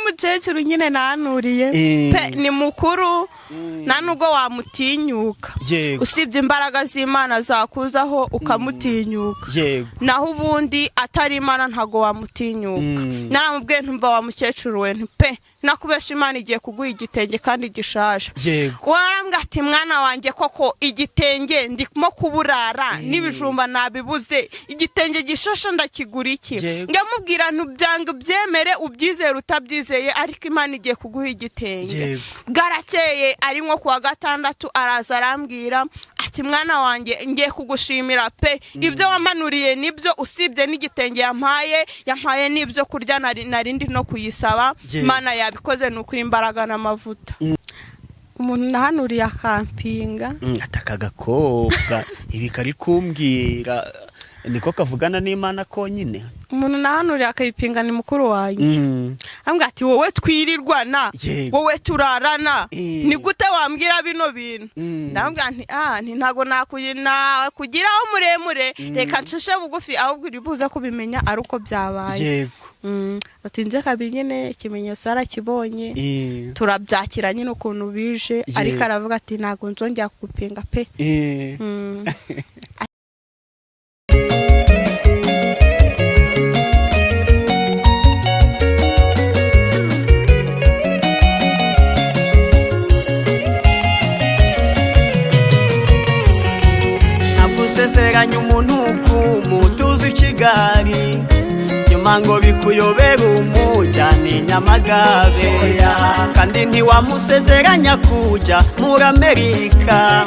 mukecuru nyine nanuriye pe ni mukuru nta nubwo wamutinyuka usibye imbaraga z'Imana zakuzaho ukamutinyuka naho ubundi atari Imana ntago wamutinyuka naramubwiye ntumva wa mukecuru we pe nakubesha Imana igiye kuguha igitenge kandi gishaje warambwa ati mwana wanjye koko igitenge ndimo kuburara n'ibijumba nabibuze igitenge gishasha ndakigura iki ngamubwira ntubyanga byemere ubyizere utabyizeye ariko Imana igiye kuguha igitenge garakeye ari nko kuwa gatandatu araza arambwira ati mwana wanjye ngiye kugushimira pe ibyo wamanuriye nibyo usibye n'igitenge yampaye nibyo kurya narindi no kuyisaba Imana yabikoze nukuri imbaraga n'amavuta umuntu nahanuriye akampinga atakagakobwa ibi kari kumbwira niko kavugana n'Imana konyine umuntu nahanuriye akayipinga ni mukuru wanjye ambwa ati wowe twirirwana wowe turarana ni gute wambwira bino bintu ndambwa nti ntago nakugiraho muremure reka ncishe bugufi ahubwo uribuze kubimenya ari uko byabaye atinze kabiri nyine ikimenyetso arakibonye turabyakira nyine ukuntu bije ariko aravuga ati ntago nzongera kugupinga pe Nagusezeranya umuntu kumutuzi Kigali nyuma ngo bikuyobera umujyane Nyamagabe kandi ntiwamusezeranya kujya muri Amerika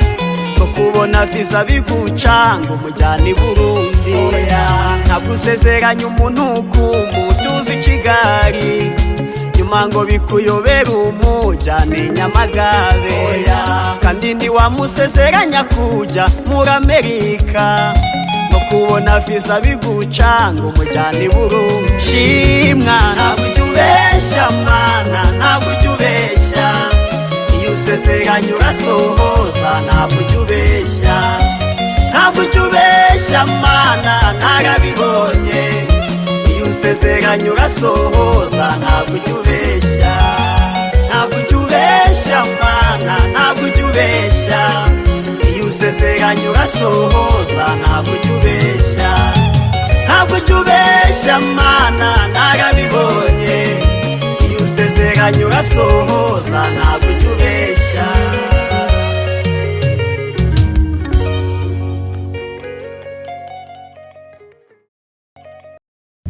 ngo kubona visa biguca ngo mujyane Burundi nagusezeranya umuntu kumutuzi Kigali nyuma ngo bikuyobera umujyane Nyamagabe kandi ntiwamusezeranya kujya muri Amerika no kubona visa biguca ngo mujyane Burundi shimwa ntabwo ubeshya Mana ntabwo ubeshya iyo usezeranya urasohoza ntabwo ubeshya Mana narabibonye iyo usezeranya urasohoza ntabwo ubeshya Mana ntabwo ubeshya iyo usezeranya urasohoza ntabwo ubeshya Mana narabibonye iyo usezeranya urasohoza ntabwo ubeshya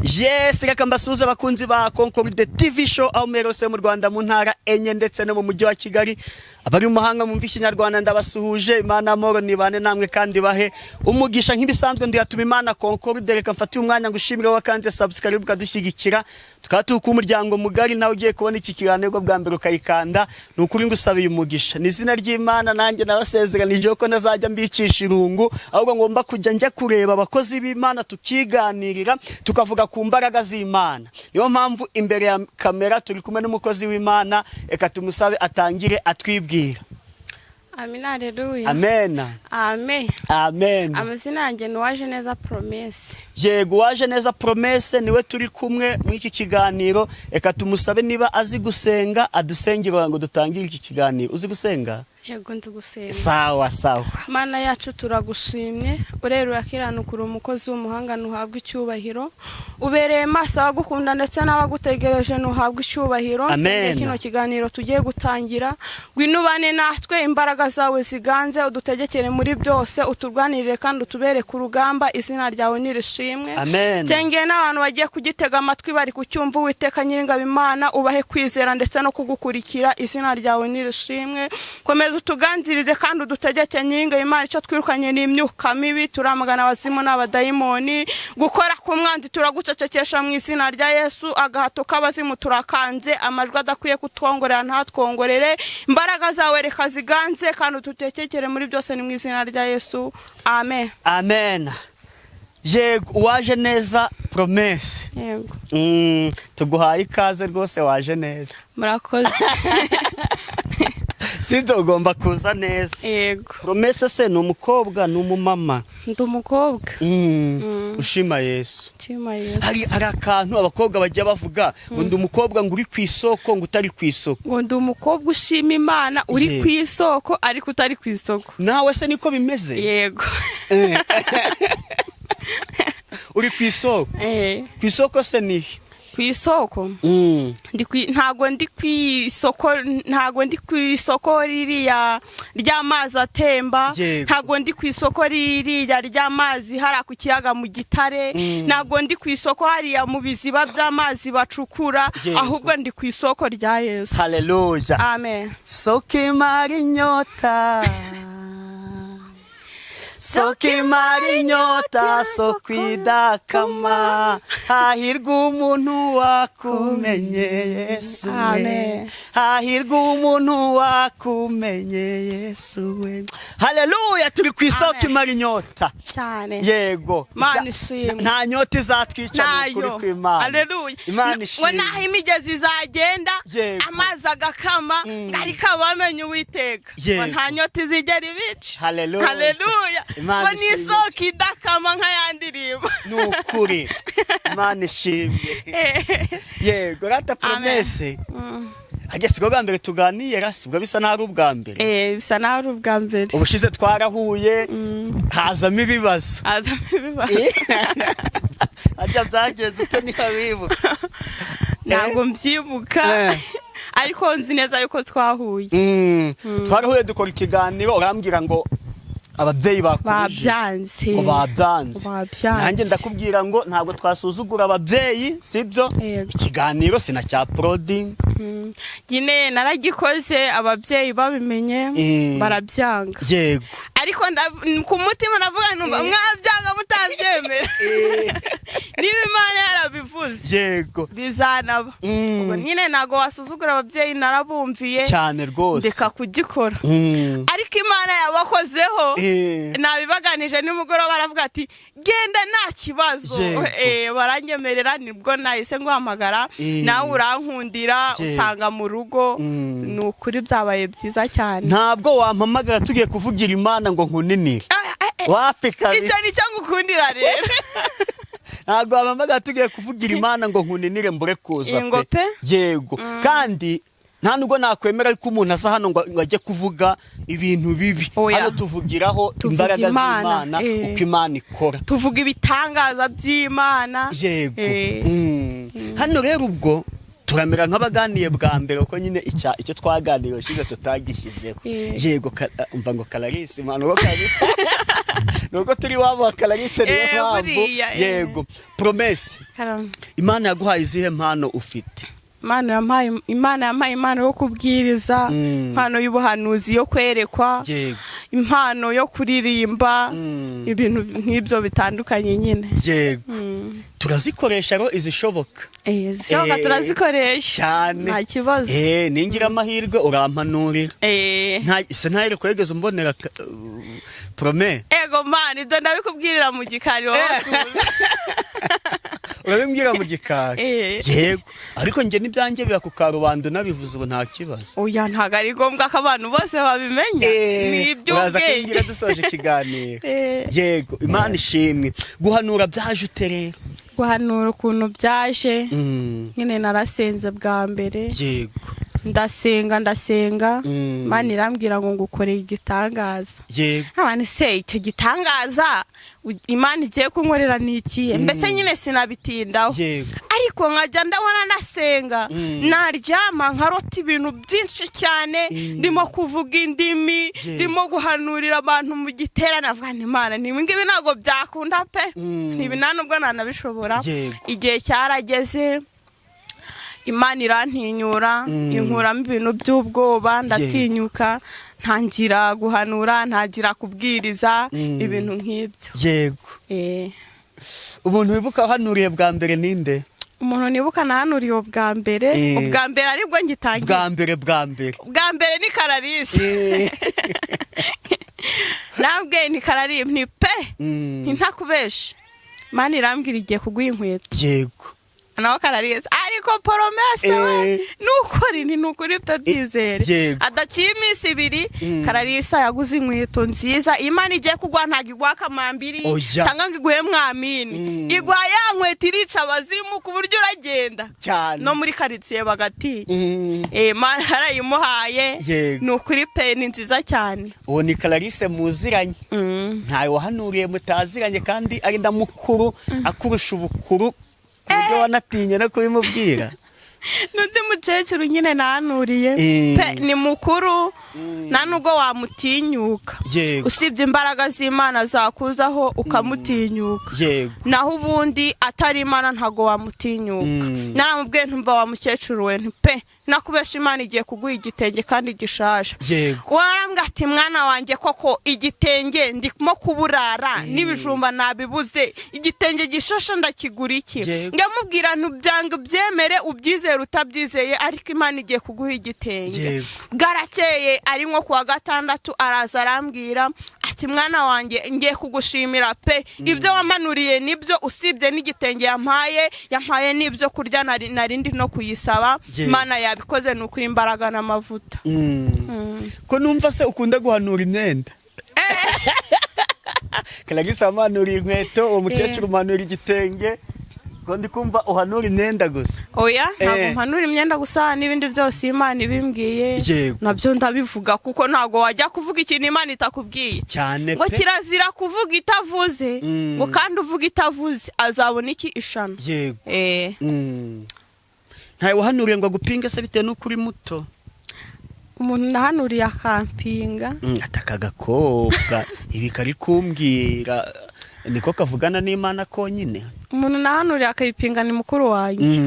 Yes, reka mbasuze abakunzi ba Concorde TV show aho merose mu Rwanda mu ntara enye ndetse no mu mujyi wa Kigali abari mu mahanga mu Kinyarwanda ndabasuhuje Imana amoro nibane namwe kandi bahe umugisha nk'ibisanzwe ndiyatuma Imana Concorde reka mfatiye umwanya ngushimire wakanze subscribe ukadushyigikira tukatuka umuryango mugari nawe ugiye kubona iki kiganiro bwa mbere ukayikanda nukuri ngusabiye umugisha ni izina ry'Imana nanjye nabasezeranije ko nazajya mbicisha irungu ahubwo ngomba kujya njya kureba abakozi b'Imana tukiganirira tukavuga ku mbaraga z'Imana niyo mpamvu imbere ya kamera turi kumwe n'umukozi w'Imana eka tumusabe atangire atwibwira Amina haleluya Amen Amen amazina yanjye Nuwaje Neza Promesse yego waje neza Promesse niwe turi kumwe mu iki kiganiro eka tumusabe niba azi gusenga adusengera ngo dutangire iki kiganiro uzi gusenga yego nzi gusenga sawa Mana yacu turagushimye urero yakiranukura umukozi w'umuhanga ntuhabwa icyubahiro ubereye maso abagukunda ndetse n'abagutegereje ntuhabwa icyubahiro kino kiganiro tugiye gutangira gwinubane natwe imbaraga zawe ziganze udutegekere muri byose uturwanirire kandi utubere ku rugamba izina ryawe nirishimwe tengeye n'abantu bagiye kugitega amatwi bari kucyumva Uwiteka Nyiringabo Imana ubahe kwizera ndetse no kugukurikira izina ryawe nirishimwe komeza utuganzirize kandi udutegeke Nyiringabo Imana icyo twirukanye n'imyuka mibi turamagana abazimu n'abadayimoni gukora ku mwanzi turagucecekesha mu izina rya Yesu agahato k'abazimu turakanze amajwi adakwiye kutwongorera ntatwongorere imbaraga zawe reka ziganze kandi ututekekere muri byose ni mu izina rya Yesu amen yego waje neza Promesse yego tuguhaye ikaze rwose waje neza murakoze sibyo ugomba kuza neza. Yego. Promesse se ni umukobwa ni umumama? Ndi umukobwa. Ushima Yesu. Ushima Yesu. Hari akantu abakobwa bajya bavuga ngo ndi umukobwa ngo uri ku isoko ngo utari ku isoko. Ngo ndi umukobwa ushima Imana uri ku isoko ariko utari ku isoko. Nawe se niko bimeze? Yego. Uri ku isoko? Ku isoko se ni ku isoko? Ntago ndi ku isoko ririya ry'amazi atemba, ntago ndi ku isoko ririya ry'amazi hari ku kiyaga mu Gitare, ntago ndi ku isoko hariya mu biziba by'amazi bacukura, ahubwo ndi ku isoko rya Yesu. Haleluya. Amen. Soko imara inyota, soko imara inyota, soko idakama, hahirwa umuntu wakumenye Yesu we, hahirwa umuntu wakumenye Yesu we. Haleluya. Turi ku isoko imara inyota cyane. Yego. Mana ishimwe. Nta nyota izatwica kuri kw'Imana. Haleluya. Imana ishimwe. Naho imigezi izagenda amazi agakama ariko abamenye Uwiteka nta nyota izigera ibica. Haleluya. Haleluya. Ngo ni isoko idakama nk'ayandirimbo. Nukuri. Imana ishimwe. Yego. Rata Promesse. Agese bwa mbere tuganiye rasibwa bisa naho ari ubwa mbere. Bisa naho ari ubwa mbere. Ubushize twarahuye hazamo ibibazo. Ajya byagenze ute niba wibuka? Ntabwo mbyibuka. Ariko nzi neza yuko twahuye. Twarahuye dukora ikiganiro urambwira ngo ababyeyi babyanze. Ngo babyanze. Nanjye ndakubwira ngo ntabwo twasuzugura ababyeyi, sibyo? Ikiganiro sinacya proding. Nyine naragikoze ababyeyi babimenye barabyanga. Yego. Ariko ku mutima navuga numva mwabyanga mutabyemera. Niba Imana yarabivuze. Yego. Bizanaba. Ubwo nyine nago wasuzugura ababyeyi narabumviye. Cyane rwose. Ndeka kugikora. Ariko Imana yabakozeho. Nabibaganije nimugoroba baravuga ati genda nta kibazo. Baranyemerera nibwo nahise nguhamagara nawe urankundira usanga mu rugo. Nukuri byabaye byiza cyane. Ntabwo wampamagara tugiye kuvugira Imana ngo nkuninire. Wapi kabisa. Icyo ni cyo ngukundira rero. Ntabwo wampamagara tugiye kuvugira Imana ngo nkuninire mbure kuza pe. Yego. Kandi nta nubwo nakwemera ko umuntu asa hano ngo ajye kuvuga ibintu bibi. Hano tuvugiraho imbaraga z'Imana uko Imana ikora. Tuvuga ibitangaza by'Imana. Yego. Hano rero ubwo turamera nk'abaganiye bwa mbere uko nyine icyo twaganiriye shize tutagishyizeho. Yego. Umva ngo Clarisse Imana uko kabisa. Nuko turi wabo wa Clarisse rero mpamvu. Yego. Promesse. Imana yaguhaye izihe mpano ufite? Imana yampaye impano yo kubwiriza, impano y'ubuhanuzi yo kwerekwa, impano yo kuririmba, ibintu nk'ibyo bitandukanye nyine. Yego. Turazikoresha ro izishoboka. Zishoboka turazikoresha cyane. Nta kibazo. Ningira amahirwe urampanurira. Se ntayire kwegeza umbonera Promesse. Ego Mana ibyo ndabikubwirira mu gikari wowe. Urabimbwira mu gikari. Yego. Ariko nge nibyanjye biba ku karubando nabivuze ubu nta kibazo. Oya ntago ari ngombwa ko abantu bose babimenya. Ni uraza kumbwira dusoje ikiganiro. Yego. Imana ishimwe. Guhanura byaje ute rero? Guhanura ukuntu byaje. Nyine narasenze bwa mbere. Yego. Ndasenga Imana irambwira ngo ngukoreye igitangaza. Yego. Abana se icyo gitangaza Imana igiye kunkorera n'ikiye? Mbese nyine sinabitindaho. Ariko nkajya ndabona nasenga naryama nkarota ibintu byinshi cyane, ndimo kuvuga indimi, ndimo guhanurira abantu mu giterane. Avuga Imana niba ngibi ntago byakunda pe, niba nubwo nanabishobora. Igihe cyarageze Imana irantinyura inkuramo ibintu by'ubwoba ndatinyuka ntangira guhanura, ntangira kubwiriza ibintu nk'ibyo. Yego. Umuntu wibuka hanuriye bwa mbere ninde? Umuntu nibuka nahanuriye bwa mbere, ubwa mbere aribwo ngitangiye. Bwa mbere ni Clarisse. Nabwe ni Clarisse ni pe. Ntakubesha. Imana irambwira igiye kuguha inkweto. Yego. nawe Clarisse ariko Promesse we nukuri pe byizere adaciye iminsi 2 Clarisse yaguze inkweto nziza Imana igiye kugwa ntago igwa kamambiri cyangwa ngiguhe mwamini igwa ya nkweto irica abazimu ku buryo uragenda no muri quartier bagati Imana harayimuhaye nukuri pe ni nziza cyane. Uwo ni Clarisse muziranye ntayo wahanuriye mutaziranye kandi ari ndamukuru akurusha ubukuru kubyo wanatinye no kubimubwira. Nundi mukecuru nyine nahanuriye pe ni mukuru nta nubwo wamutinyuka usibye imbaraga z'Imana zakuzaho ukamutinyuka naho ubundi atari Imana ntago wamutinyuka. Naramubwiye ntumva wa mukecuru we pe nakubesha Imana igiye kuguha igitenge kandi gishaje. Warambwa ati mwana wanjye koko igitenge ndimo kuburara n'ibijumba nabibuze igitenge gishasha ndakigura iki ngamubwira ntubyanga byemere ubyizere utabyizeye ariko Imana igiye kuguha igitenge. Garakeye ari nko kuwa gatandatu araza arambwira ati mwana wanjye ngiye kugushimira pe ibyo wamanuriye nibyo usibye n'igitenge yampaye nibyo kurya narindi no kuyisaba Imana yabikoze nukuri imbaraga n'amavuta. Ko numva se ukunda guhanura imyenda Clarisse amanura inkweto uwo mukecuru manura igitenge ndi kumva uhanura imyenda gusa. Oya ntago mpanura imyenda gusa n'ibindi byose Imana ibimbwiye nabyo ndabivuga kuko ntago wajya kuvuga ikintu Imana itakubwiye cyane ngo kirazira kuvuga itavuze ngo kandi uvuga itavuze azabona iki ishano. Ntayo wahanuriye ngo agupinge se bitewe n'uko uri muto. Umuntu nahanuriye akampinga atakagakobwa ibi kari kumbwira niko kavugana n'Imana konyine. Umuntu nahanuriye akayipinga ni mukuru wanjye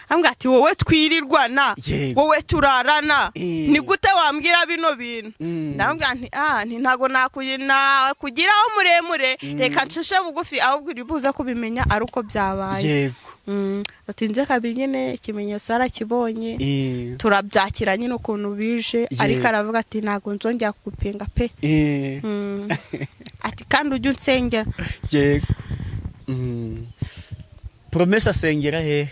ambwira ati wowe twirirwana wowe turarana ni gute wambwira bino bintu ndambwira nti ntago nakugiraho muremure reka ncishe bugufi ahubwo uribuza kubimenya ari uko byabaye. Atinze kabiri nyine ikimenyetso arakibonye turabyakira nyine ukuntu bije ariko aravuga ati ntago nzongera kugupinga pe ati kandi ujye unsengera. Promesse asengera he?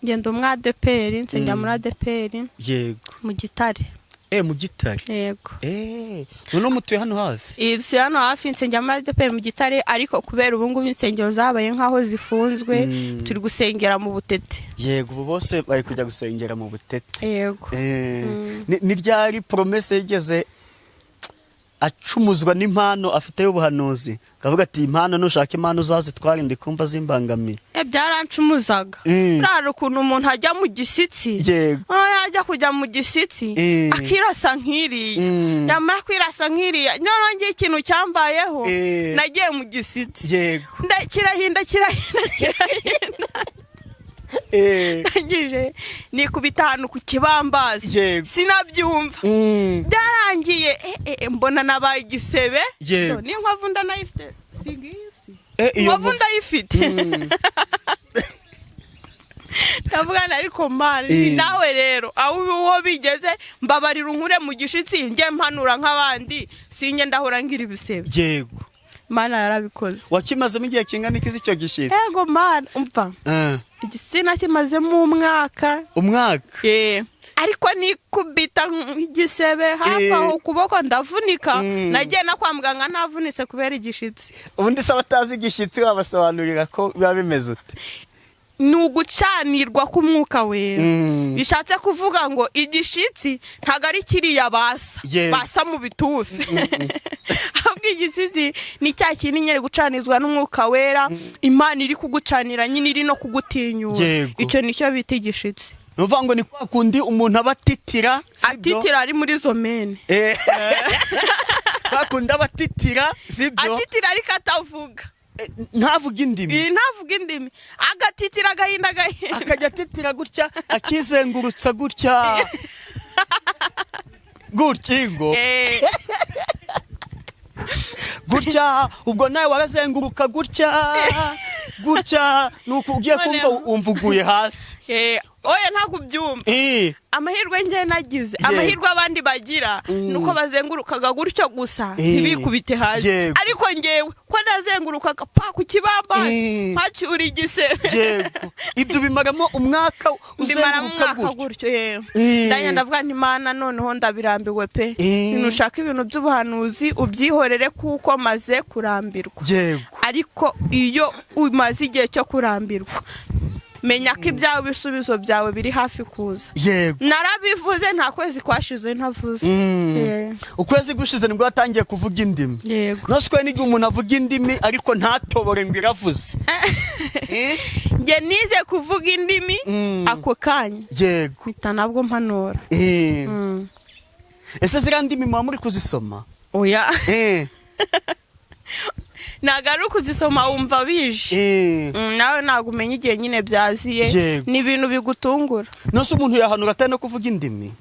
Ngenda umwadeperi nsengera muri adeperi mu Gitare. Mu Gitare. Yego. Uno mutuye hano hafi? Si hano hafi nsengera muri adeperi mu Gitare ariko kubera ubu ngubu insengero zabaye nkaho zifunzwe turi gusengera mu Butete. Yego ubu bose bari kujya gusengera mu Butete. Yego. Ni ryari Promesse yigeze acumuzwa n'impano afite y'ubuhanuzi kavuga ati impano nushaka impano uzazitwara ndi kumva zimbangamiye? Byarancumuzaga raro ukuntu umuntu ajya mu gisitsi yajya kujya mu gisitsi akirasa nkiriya yamara kwirasa nkiriya none ikintu cyambayeho nagiye mu gisitsi kirahinda ngije nikubita ahantu ku kibambazi sinabyumva byarangiye mbona nabaye igisebe n'inkwavu ndanayifite sigisi inkwavu ndayifite ndavugana ariko mari nawe rero aho uwo bigeze mbabarira unkure mu gishitsi nge mpanura nk'abandi singe ndahora ngira ibisebe. Mana yarabikoze. Wakimazemo igihe kingana iki icyo gishitsi? Yego mana umva igisina kimazemo umwaka. Ariko nikubita igisebe hafi aho kuboko ndavunika nagiye na kwa muganga navunitse kubera igishitsi. Ubundi se abatazi igishitsi wabasobanurira ko biba bimeze ute? Nugucanirwa k'umwuka wera bishatse kuvuga ngo igishitsi ntago ari kiriya basa mu bitufi ahubwo igishitsi ni cya kintu nyere gucanizwa n'umwuka wera Imana iri kugucanira nyine iri no kugutinyura icyo nicyo bita igishitsi. Nuvuga ngo ni kwa kundi umuntu abatitira atitira ari muri zo mene kwa kundi abatitira sibyo atitira ariko atavuga ntavuga indimi agatitira agahinda akajya atitira gutya akizengurutsa gutya gutya gutya ubwo nawe warazenguruka gutya nuko ugiye kumva umvuguye hasi oya ntabwo ubyumva amahirwe njye nagize amahirwe abandi bagira nuko bazengurukaga gutyo gusa ntibikubite hasi ariko ngewe ko nazengurukaga pa ku kibambasi hacyura igisebe yego ibyo bimaramo umwaka uzenguruka gutyo ndanya ndavuga nti Mana noneho ndabirambiwe pe nushaka ibintu by'ubuhanuzi ubyihorere kuko maze kurambirwa ariko iyo umaze igihe cyo kurambirwa menya ko ibyawe bisubizo byawe biri hafi kuza narabivuze nta kwezi kwashize ntavuze ukwezi gushize nibwo watangiye kuvuga indimi noswe n'igihe umuntu avuga indimi ariko ntatobore ngo iravuze nge nize kuvuga indimi ako kanya mpita nabwo mpanura ese ziriya ndimi muba muri kuzisoma oya nagaru kuzisoma wumva bije nawe ntabwo umenya igihe nyine byaziye ni ibintu bigutungura nose umuntu yahanura atari no kuvuga indimi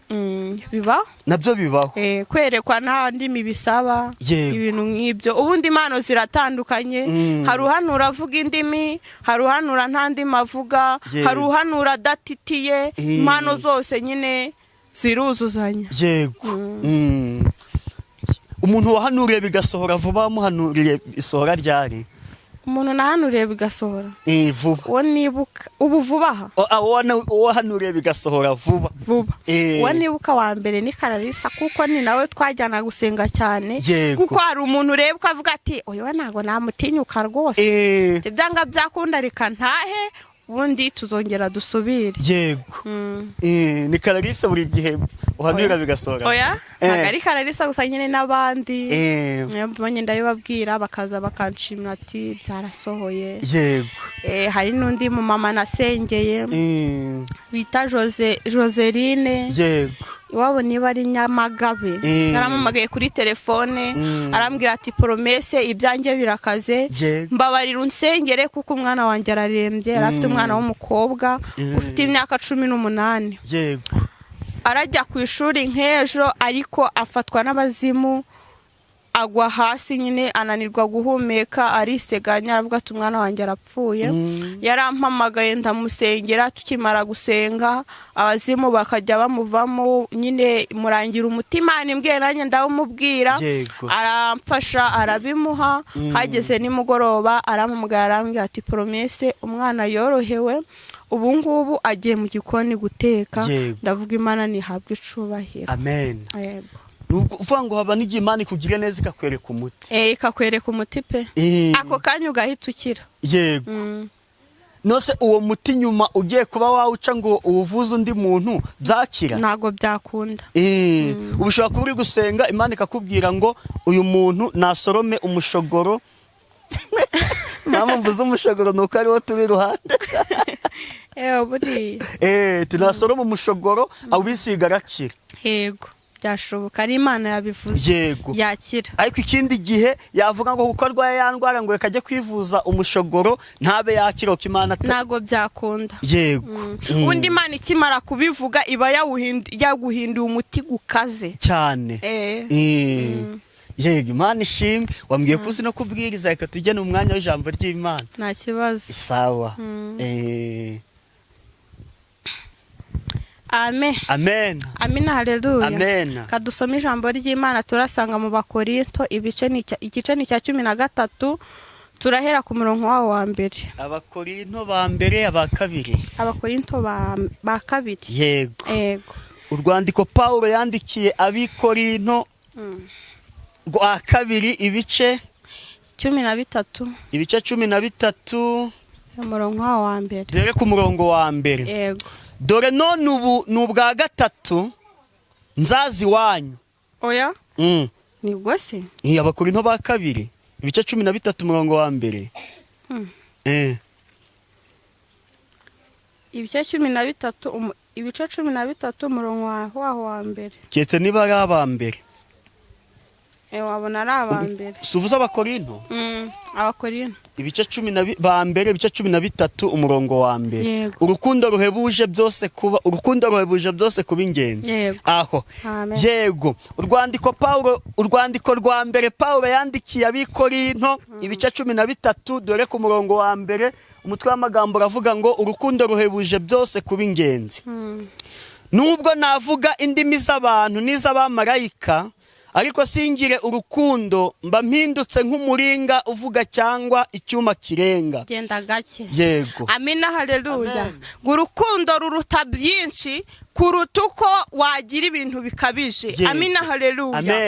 bibaho nabyo bibaho kwerekwa nta ndimi bisaba ibintu nk'ibyo ubundi impano ziratandukanye hari uhanura avuga indimi hari uhanura nta ndimi avuga hari uhanura adatitiye impano zose nyine ziruzuzanya yego umuntu wahanuriye bigasohora vuba wamuhanuriye isohora ryari umuntu nahanuriye bigasohora vuba uwo nibuka ubu vuba aha wahanuriye bigasohora vuba uwo nibuka wa mbere ni Kararisa kuko ni nawe twajyana gusenga cyane kuko hari umuntu ureba ukavuga ati oyo ntabwo namutinyuka rwose byanga byakunda reka ntahe ubundi tuzongera dusubire yego ni Kararisa buri gihe uhanura bigasohora oya ntabwo ari Kararisa gusa nyine n'abandi mbonye ndabibabwira bakaza bakanshimira ati byarasohoye yego hari n'undi mu mama nasengeye bita Joseline yego iwabo niba ari Nyamagabe yaramamagaye kuri telefone arambwira ati promesse ibyanjye birakaze mbabarira unsengere kuko umwana wanjye ararembye arafite umwana w'umukobwa ufite imyaka 18 yego arajya ku ishuri nk'ejo ariko afatwa n'abazimu agwa hasi nyine ananirwa guhumeka ariseganya aravuga ati umwana wanjye arapfuye yarampamagaye ndamusengera tukimara gusenga abazimu bakajya bamuvamo nyine murangira umutima nimbwiye nanjye ndawumubwira aramfasha arabimuha hageze nimugoroba arampamagara arambwira ati promesse umwana yorohewe ubu ngubu agiye mu gikoni guteka ndavuga Imana nihabwe icubahiro amen yego uvuga ngo haba n'igihe Imana ikugire neza ikakwereka umuti ikakwereka umuti pe ako kanya ugahita ukira yego nose uwo muti nyuma ugiye kuba wawuca ngo uwuvuze undi muntu byakira ntago byakunda ubushobora kuba uri gusenga Imana ikakubwira ngo uyu muntu nasorome umushogoro mvuze umushogoro nuko ariwo turi iruhande tunasoroma umushogoro awisiga arakira yego byashoboka ari Imana yabivuze yego yakira ariko ikindi gihe yavuga ngo kuko arwaye yandwara ngo kajye kwivuza umushogoro ntabe yakira ko Imana ntago byakunda yego undi Imana ikimara kubivuga iba yaguhinduye umuti gukaze cyane yego Imana ishimwe wambwiye ko uzi no kubwiriza reka tujye mu mwanya w'ijambo ry'Imana nta kibazo sawa amen amen amina haleluya amen kadusoma ijambo ry'Imana turasanga mu Bakorinto igice ni cya 13 turahera ku murongo wa mbere Abakorinto ba mbere abakabiri Abakorinto ba kabiri yego urwandiko Paulo yandikiye Abikorinto rwa kabiri ibice 13 umurongo wa mbere dore ku murongo wa mbere yego dore none ubu n'ubwa gatatu nzazi wanyu oya ni gose Abakorinto ba kabiri ibice 13 umurongo wa mbere ibice 13 umurongo wa mbere ketse niba ari abambere wabona ari abambere suvuza Abakorinto Abakorinto ibice 13 umurongo wa mbere urukundo ruhebuje byose kuba ingenzi aho yego urwandiko rwa mbere Paulo yandikiye Abikorinto ibice 13 dore ku murongo wa mbere umutwe w'amagambo uravuga ngo urukundo ruhebuje byose kuba ingenzi. Nubwo navuga indimi z'abantu n'iz'abamarayika, ariko singire urukundo mba mpindutse nk'umuringa uvuga cyangwa icyuma kirenga. Genda gake. Yego. Amina, haleluya. Urukundo ruruta byinshi kuruta uko wagira ibintu bikabije. Amina, haleluya.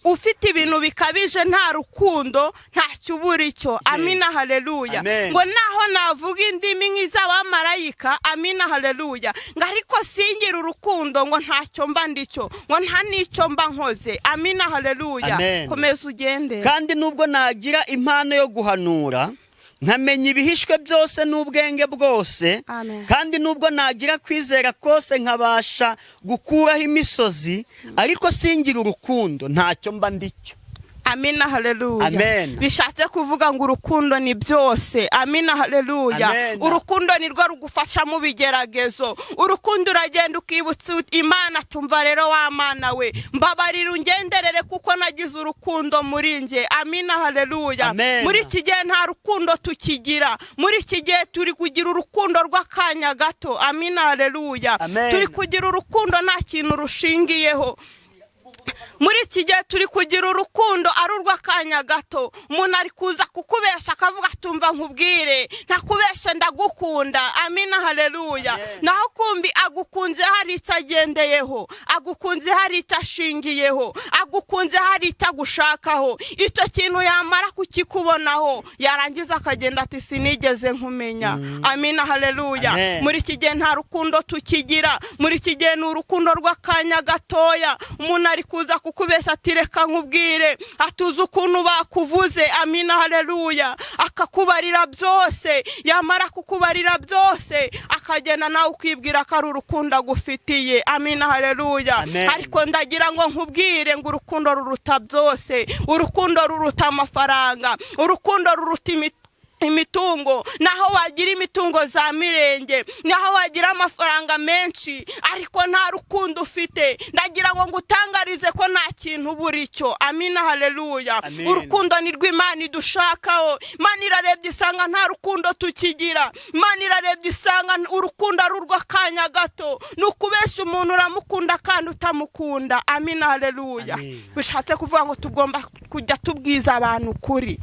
Ufite ibintu bikabije nta rukundo ntacyo ubura icyo. Amina, haleluya. Ngo naho navuga indimi nk'iz'abamarayika, amina, haleluya, ngo ariko singira urukundo ngo ntacyo mba ndicyo, ngo nta n'icyo mba nkoze. Amina, haleluya. Komeza ugende. Kandi nubwo nagira impano yo guhanura, nkamenya ibihishwe byose n'ubwenge bwose, kandi nubwo nagira kwizera kose nkabasha gukuraho imisozi, ariko singira urukundo ntacyo mba ndicyo. Amina, haleluya. Bishatse kuvuga ngo urukundo ni byose. Amina, haleluya. Urukundo ni rwo rugufasha mu bigeragezo. Urukundo uragenda ukibutsa Imana, tumva rero wa Mana we, mbabarira ungenderere kuko nagize urukundo muri nge. Amina, haleluya. Muri iki gihe nta rukundo tukigira. Muri iki gihe turi kugira urukundo rw'akanya gato. Amina, haleluya. Turi kugira urukundo nta kintu rushingiyeho. Muri iki gihe turi kugira urukundo ari urw'akanya gato. Umuntu ari kuza kukubesha akavuga tumva nkubwire ntakubeshe ndagukunda. Amina, haleluya. Naho kumbi agukunze hari icyo agendeyeho, agukunze hari icyo ashingiyeho, agukunze hari icyo agushakaho. Icyo kintu yamara kukikubonaho yarangiza akagenda ati sinigeze nkumenya. Amina, haleluya. Muri iki gihe nta rukundo tukigira. Muri iki gihe ni urukundo rw'akanya gatoya. Umuntu ari kuza kukubesha ati reka nkubwire, atuze ukuntu bakuvuze. Amina, haleluya. Akakubarira byose, yamara kukubarira byose akagenda nawe ukibwira ko ari urukundo agufitiye. Amina, haleluya. Ariko ndagira ngo nkubwire ngo urukundo ruruta byose. Urukundo ruruta amafaranga. Urukundo ruruta imitungo. Naho wagira imitungo za mirenge, naho wagira amafaranga menshi, ariko nta rukundo ufite, ndagira ngo ngutangarize ko nta kintu buri cyo. Amina, haleluya. Urukundo ni rw'Imana idushakaho. Imana irarebye isanga nta rukundo tukigira. Imana irarebye isanga urukundo ari urw'akanya gato. Nukubesha umuntu uramukunda kandi utamukunda. Amina, haleluya. Bishatse kuvuga ngo tugomba kujya tubwiza abantu kuri.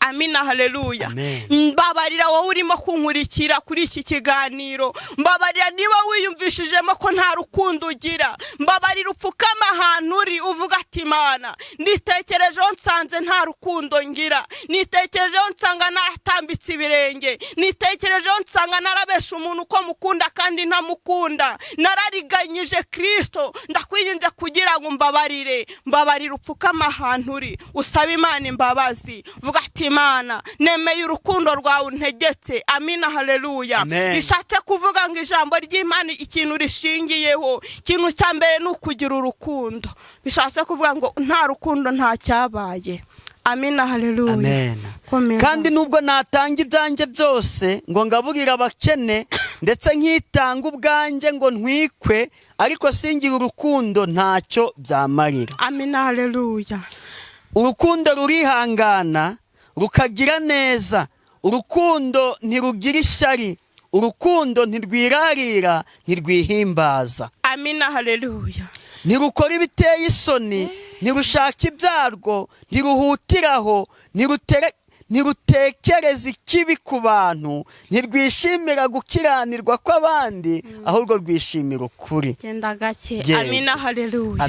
Amina, haleluya. Mbabarira wowe urimo kunkurikira kuri iki kiganiro. Mbabarira niba wiyumvishijemo ko nta rukundo ugira. Mbabarira upfukama ahantu uri uvuga ati Mana, nitekerejeho nsanze nta rukundo ngira. Nitekerejeho nsanga naratambitse ibirenge. Nitekerejeho nsanga narabesha umuntu ko mukunda kandi ntamukunda. Narariganyije Kristo. Ndakwinginze kugira ngo mbabarire. Mbabarira upfukama ahantu uri usaba Imana imbabazi. Vuga ati Imana, nemeye urukundo rwawe untegetse. Amina, haleluya. Bishatse kuvuga ngo ijambo ry'Imana ikintu rishingiyeho, ikintu cya mbere ni ukugira urukundo. Bishatse kuvuga ngo nta rukundo nta cyabaye. Amina, haleluya. Kandi nubwo natanga ibyanjye byose ngo ngaburira abakene, ndetse nkitanga ubwanjye ngo ntwikwe, ariko singira urukundo ntacyo byamarira. Amina, haleluya. Urukundo rurihangana, rukagira neza. Urukundo ntirugira ishyari. Urukundo ntirwirarira, ntirwihimbaza. Amina, haleluya. Ntirukora ibiteye isoni, ntirushaka ibyarwo, ntiruhutiraho, ntirutekereza ikibi ku bantu, ntirwishimira gukiranirwa kw'abandi, ahubwo rwishimira ukuri. Genda gake. Amina, haleluya.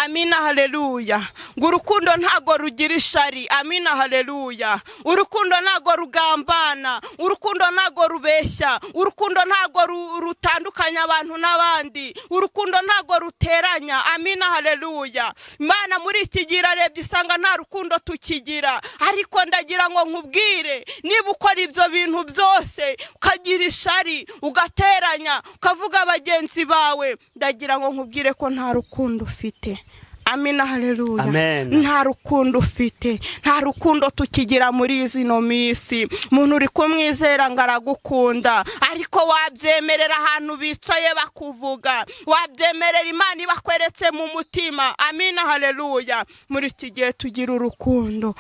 Amina, haleluya. Ngo urukundo ntago rugira ishari. Amina, haleluya. Urukundo ntago rugambana. Urukundo ntago rubeshya. Urukundo ntago rutandukanya abantu n'abandi. Urukundo ntago ruteranya. Amina, haleluya. Imana muri iki gihe irarebye isanga nta rukundo tukigira, ariko ndagira ngo nkubwire, niba ukora ibyo bintu byose ukagira ishari, ugateranya, ukavuga bagenzi bawe, ndagira ngo nkubwire ko nta rukundo ufite. Amina, haleluya. Nta rukundo ufite. Nta rukundo tukigira muri zino minsi. Umuntu uri kumwizera ngo aragukunda, ariko wabyemerera ahantu bicaye bakuvuga, wabyemerera Imana ibakweretse mu mutima. Amina, haleluya. Muri iki gihe tugira urukundo.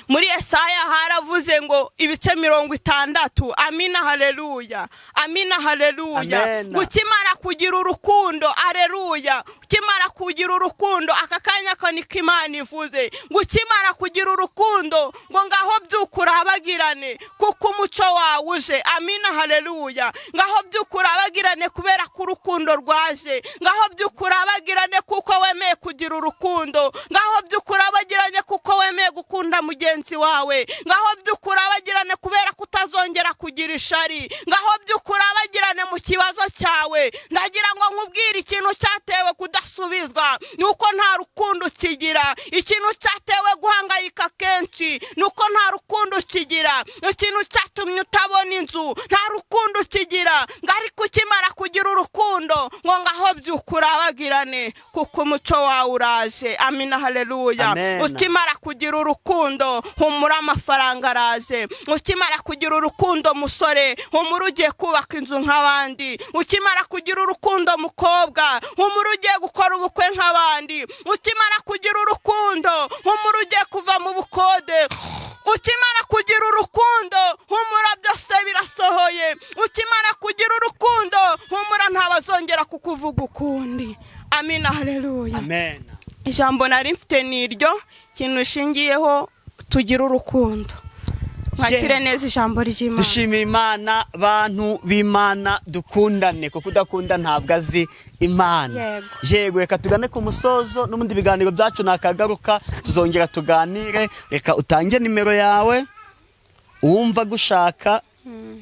muri Yesaya haravuze ngo ibice 60. Amina haleluya, amina haleluya. Gukimara kugira urukundo, haleluya, ukimara kugira urukundo, aka kanya ko niko Imana ivuze, gukimara kugira urukundo ngo ngaho byukura abagirane kuko umuco wawe uje. Amina haleluya. Ngaho byukura abagirane kubera ko urukundo rwaje, ngaho byukura abagirane kuko wemeye kugira urukundo, ngaho byukura abagirane kuko wemeye gukunda mugenzi wawe, ngaho byukura abagirane kubera kutazongera kugira ishari, ngaho byukura abagirane mu kibazo cyawe. Ndagira ngo nkubwire ikintu cyatewe kudasubizwa nuko nta rukundo kigira, ikintu cyatewe guhangayika kenshi nuko nta rukundo kigira, ikintu cyatumye utabona inzu nta rukundo kigira. Ngari kukimara kugira urukundo ngo ngaho byukura abagirane kuko umuco wawe uraje. Amina haleluya. Ukimara kugira urukundo humura amafaranga araje, ukimara kugira urukundo musore humura ugiye kubaka inzu nk'abandi, ukimara kugira urukundo mukobwa humura ugiye gukora ubukwe nk'abandi, ukimara kugira urukundo humura ugiye kuva mu bukode, ukimara kugira urukundo humura byose birasohoye, ukimara kugira urukundo humura ntabazongera kukuvuga ukundi. Amina haleluya. Amen. Ijambo nari mfite niryo kintu shingiyeho, tugira urukundo. Mwakire neza ijambo ry'Imana. Dushimiye Imana, bantu b'Imana, dukundane kuko udakunda ntabwo azi Imana. Yego, reka tugane ku musozo, n'ubundi biganiro byacu nakagaruka tuzongera tuganire. Reka utange nimero yawe, uwumva gushaka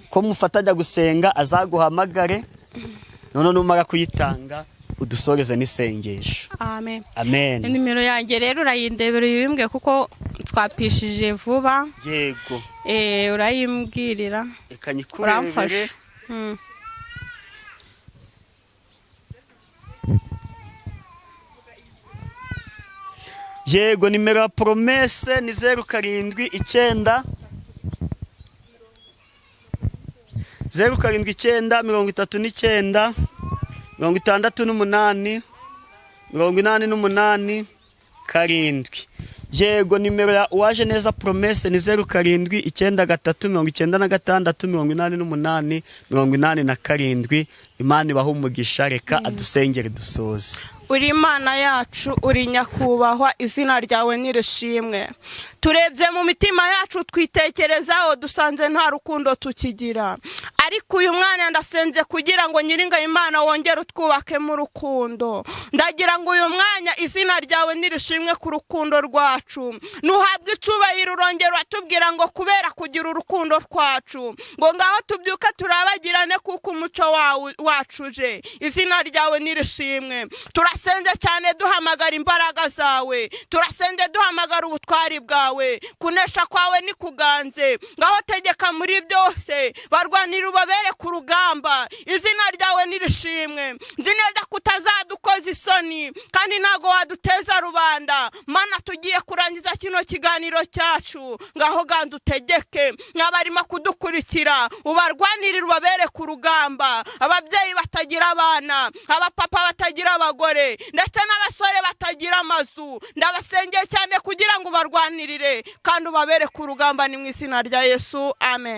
ko mufatanya gusenga azaguhamagare, none numara kuyitanga udusoreze n'isengesho. Amen. Amen. Nimero yanjye rero urayindebera uyimbwe kuko twapishije vuba. Yego. Urayimbwirira. Reka nyikurebere. Yego, nimero ya promesse ni 079 079 38 88 karindwi. Yego, nimero ya uwaje neza promesse ni 0793968887. Imana ibaha umugisha. Reka adusengere dusoze. Uri Imana yacu, uri nyakubahwa, izina ryawe nirishimwe. Turebye mu mitima yacu twitekerezaho, dusanze nta rukundo tukigira, ariko uyu mwana ndasenze kugira ngo nyiringa Imana wongere utwubake mu rukundo. Ndagira ngo uyu mwanya izina ryawe nirishimwe ku rukundo rwacu, nuhabwe icubahiro. Urongera watubwira ngo kubera kugira urukundo rwacu ngo ngaho tubyuka turabagirane kuko umuco wacu uje. Izina ryawe nirishimwe. Turasenze cyane duhamagara imbaraga zawe, turasenze duhamagara ubutwari bwawe, kunesha kwawe ni kuganze. Ngaho tegeka muri byose, barwanira ubabere ku rugamba. Izina ryawe nirishimwe. Nzi neza kutazadukoza isoni kandi ntago waduteza rubanda. Mana, tugiye kurangiza kino kiganiro cyacu, ngaho ganda utegeke n'abarimo kudukurikira, ubarwanirira ubabere ku rugamba. Ababyeyi batagira abana, abapapa batagira abagore, ndetse n'abasore batagira amazu, ndabasengeye cyane kugira ngo barwanirire kandi ubabere ku rugamba. Ni mu izina rya Yesu, amen.